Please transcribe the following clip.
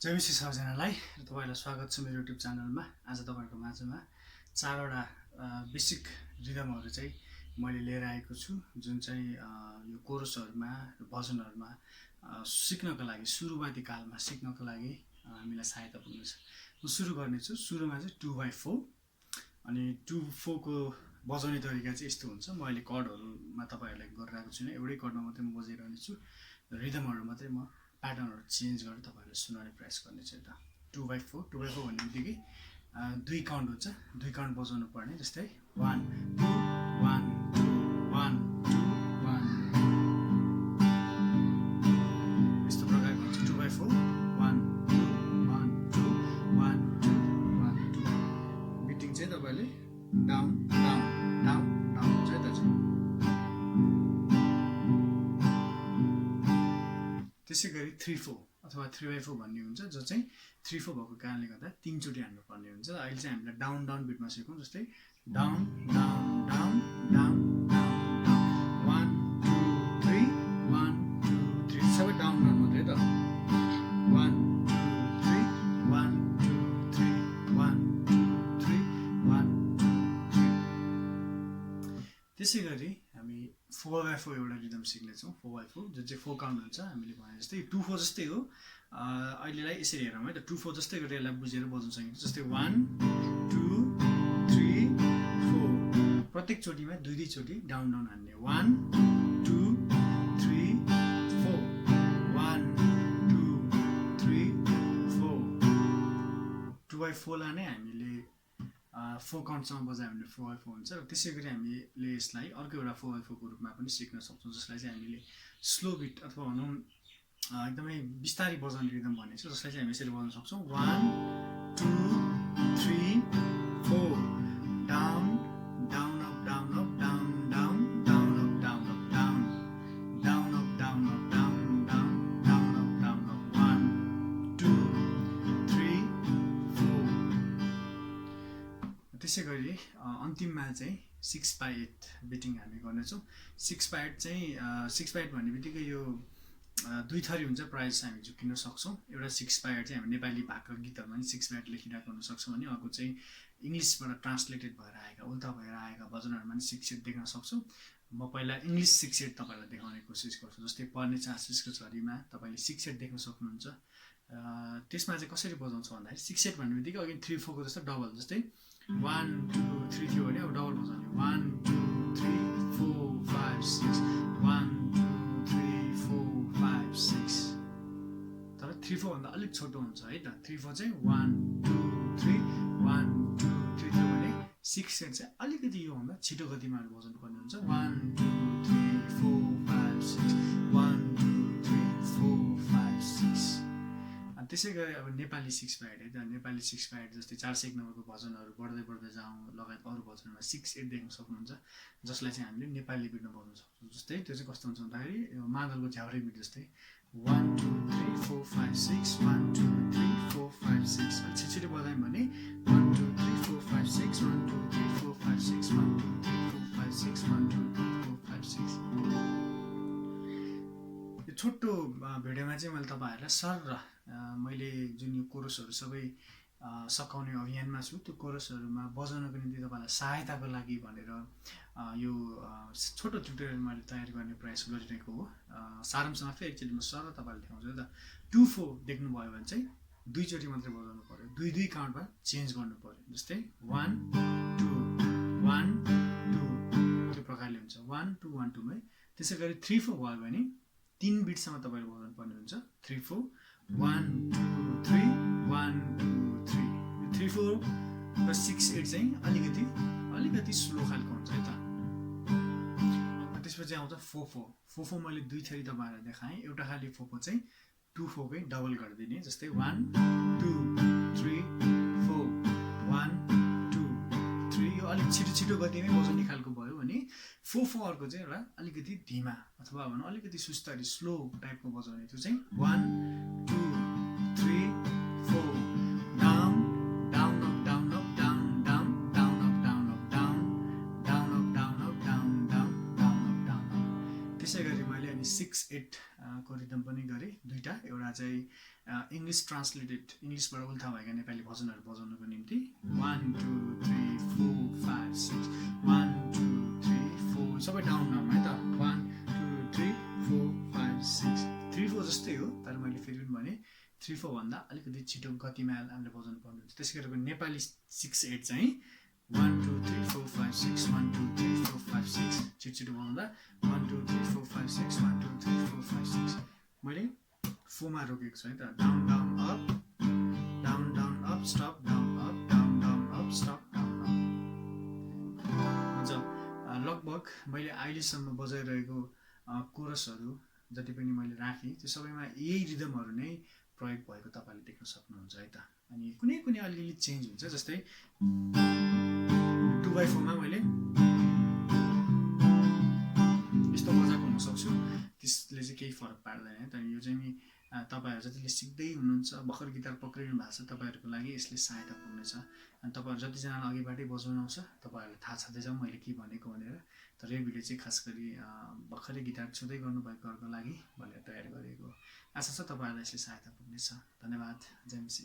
जयमसी सबैजनालाई र तपाईँलाई स्वागत छ मेरो युट्युब च्यानलमा। आज तपाईँहरूको माझमा चारवटा बेसिक रिदमहरू चाहिँ मैले लिएर आएको छु, जुन चाहिँ यो कोरसहरूमा र भजनहरूमा सिक्नको लागि, सुरुवाती कालमा सिक्नको लागि हामीलाई सहायता पुग्नेछ। म सुरु गर्नेछु। सुरुमा चाहिँ 2/4 अनि 2/4 को बजाउने तरिका चाहिँ यस्तो हुन्छ। म अहिले कर्डहरूमा तपाईँहरूलाई गरिरहेको छुइनँ, एउटै कर्डमा मात्रै म बजाइरहने छु। रिदमहरू मात्रै म प्याटर्नहरू चेन्ज गरेर तपाईँहरूलाई सुनाउने प्रयास गर्नेछु। एउटा 2/4 भन्ने बित्तिकै 2 काउन्ट हुन्छ, 2 काउन्ट बजाउनु पर्ने। जस्तै 1 2 1 2 1 2 1 यस्तो प्रकारको हुन्छ। 2/4 1 2 1 2 1 2 1 2 बिटिङ चाहिँ तपाईँले डाउन डाउन डाउन डाउन हुन्छ है त चाहिँ। त्यसै गरी 3/4 अथवा 3/4 भन्ने हुन्छ, जो चाहिँ 3/4 भएको कारणले गर्दा 3 चोटि हान्नुपर्ने हुन्छ। अहिले चाहिँ हामीलाई डाउन डाउन बिटमा सिकौँ। जस्तै down down down down down down 1 2 3 1 2 3 सबै डाउन डाउन मात्रै त। 1 2 3 1 2 3 1 2 3 1 2 3। त्यसै गरी हामी 4/4 एउटा रिदम सिक्नेछौँ। 4/4 जुन चाहिँ 4 काउन्ट हुन्छ। हामीले भने जस्तै 2/4 जस्तै हो। अहिलेलाई यसरी हेरौँ है त। 2/4 जस्तै गरेर यसलाई बुझेर बजाउन सकिन्छ। जस्तै 1 2 3 4 प्रत्येक चोटिमा दुई दुई चोटि डाउन डाउन हान्ने। 1 2 3 4 1 2 3 4 2/4 लाई नै हामीले 4 काउन्टसम्म बजायो भने 4/4 हुन्छ। र त्यसै गरी हामीले यसलाई अर्को एउटा 4/4 को रूपमा पनि सिक्न सक्छौँ, जसलाई चाहिँ हामीले स्लो बिट अथवा भनौँ एकदमै बिस्तारै बजाउने रिदम भनेको छ, जसलाई चाहिँ हामी यसरी बजाउन सक्छौँ। 1 2 3 4 down down up down up down down down up down up down down up down up down down down up down up 1 2 3 4। त्यसै गरी अन्तिममा चाहिँ 6/8 बिटिङ हामी गर्नेछौँ। 6/8 चाहिँ 6/8 भन्ने बित्तिकै यो दुई थरी हुन्छ। प्रायः चाहिँ हामी झुकिन सक्छौँ। एउटा 6/8 चाहिँ हामी नेपाली भाका गीतहरूमा पनि 6/8 लेखिरहेको हुन सक्छौँ भने, अर्को चाहिँ इङ्ग्लिसबाट ट्रान्सलेटेड भएर आएका, उल्टा भएर आएका भजनहरूमा पनि 6/8 देख्न सक्छौँ। म पहिला इङ्ग्लिस 6/8 तपाईँलाई देखाउने कोसिस गर्छु। जस्तै पर्ने चाँसिसको झरीमा तपाईँले 6/8 देख्न सक्नुहुन्छ। त्यसमा चाहिँ कसरी बजाउँछ भन्दाखेरि 6/8 भन्ने बित्तिकै अघि 3/4 को जस्तो डबल। जस्तै 1 2 3 थियो भने अब डबल बजाउने। 1 2 3 4 5 6 1 2 3 4 5 6। तर 3/4 भन्दा अलिक छोटो हुन्छ है त। 3/4 चाहिँ 1 2 3 1 2 3 थियो भने 6/8 चाहिँ अलिकति योभन्दा छिटो गतिमा बजाउनु पर्ने हुन्छ। 1 2 3 4 5 6 1 2 3 4 5 6। त्यसै गरी अब नेपाली 6/8 है त। नेपाली 6/8 जस्तै 401 नम्बरको भजनहरू बढ्दै बढ्दै जाउँ लगायत अरू भजनहरूमा 6/8 देख्न सक्नुहुन्छ, जसलाई चाहिँ हामीले नेपाली बिटमा बजाउन सक्छौँ। जस्तै त्यो चाहिँ कस्तो हुन्छ भन्दाखेरि मादलको झ्याउरे बिट जस्तै 1 2 3 4 5 6 1 2 3 4 5 6। छिटो बजायौँ भने 1 2 3 4 5 6 1 2 3 4 5 6 1 2 3 4 5 6 1 2 3 4 5 6। यो छोटो भिडियोमा चाहिँ मैले तपाईँहरूलाई सर र मैले जुन यो कोरसहरू सबै सकाउने अभियानमा छु, त्यो कोरसहरूमा बजाउनको निम्ति तपाईँलाई सहायताको लागि भनेर यो छोटो ट्युटोरियल मैले तयार गर्ने प्रयास गरिरहेको हो। सारांशमा फेरि एकचोटि म सर तपाईँलाई देखाउँछु त। 2/4 देख्नुभयो भने चाहिँ दुई चोटि मात्रै बजाउनु पर्यो, दुई दुई काउन्टमा चेन्ज गर्नु पर्यो। जस्तै 1 2 1 2 त्यो प्रकारले हुन्छ। 1 2 1 2 मै। त्यसै गरी 3/4 भयो भने 3 बिटसम्म तपाईँले बजाउनु पर्ने हुन्छ। 3/4 1 2 3 1 2 3। 3/4 र 6/8 चाहिँ अलिकति स्लो खालको हुन्छ है त। त्यसपछि आउँछ 4/4। 4/4 मैले दुई थरी तपाईँहरूलाई देखाएँ। एउटा खालि 4/4 चाहिँ 2/4 कै डबल गरिदिने। जस्तै 1 2 3 4 1 2 3। यो अलिक छिटो छिटो गतिमै बजाउने खालको भयो भने 4/4 अर्को चाहिँ एउटा अलिकति धीमा अथवा भनौँ अलिकति सुस्तरी स्लो टाइपको बजाउने। त्यो चाहिँ 1 2 3 4 down down up down up down down down up down up down down up down up down down down up down. त्यसै गरी मैले मैले 6/8 को रिदम पनि गरेँ दुईटा, एउटा चाहिँ इङ्ग्लिस ट्रान्सलेटेड इङ्ग्लिसबाट उल्था भएका नेपाली भजनहरू बजाउनुको निम्ति 1 2 3 4 5 6 1 2 3 4 सबै डाउन डाउन है त 1 2 3 4 5 6 3 4 जस्तै हो, तर मैले फेरि पनि भने 3 4 भन्दा अलिकति छिटो गतिमा हामीले बजाउनु पर्ने हुन्छ। त्यसै गरेको नेपाली 6/8 चाहिँ 1 2 3 4 5 6 1 2 3 4 5 6 छिटो बजाउँदा 1 2 3 4 5 6 1 2 3 4 5 6 मैले 4 मा रोकेको छु है त। Down down up stop down up stop down up हुन्छ। लगभग मैले अहिलेसम्म बजाइरहेको कोरसहरू जति पनि मैले राखेँ त्यो सबैमा यही रिदमहरू नै प्रयोग भएको तपाईँले देख्न सक्नुहुन्छ है त। अनि कुनै कुनै अलिअलि चेन्ज हुन्छ, जस्तै 2/4 मा मैले यस्तो बजाएको हुनसक्छु, त्यसले चाहिँ केही फरक पार्दैन है त। यो चाहिँ नि तपाईँहरू जतिले सिक्दै हुनुहुन्छ, भर्खर गिटार पक्रिनु भएको छ, तपाईँहरूको लागि यसले सहायता पुग्नेछ। अनि तपाईँहरू जतिजनालाई अघिबाटै बजाउनु आउँछ तपाईँहरूलाई थाहा छँदैछ मैले के भनेको भनेर। तर यो भिडियो चाहिँ खास गरी भर्खरै गिटार छुँदै गर्नुभएकोहरूको लागि भनेर तयार गरिएको। आशा छ तपाईँहरूलाई यसले सहायता पुग्नेछ। धन्यवाद। जय मसी।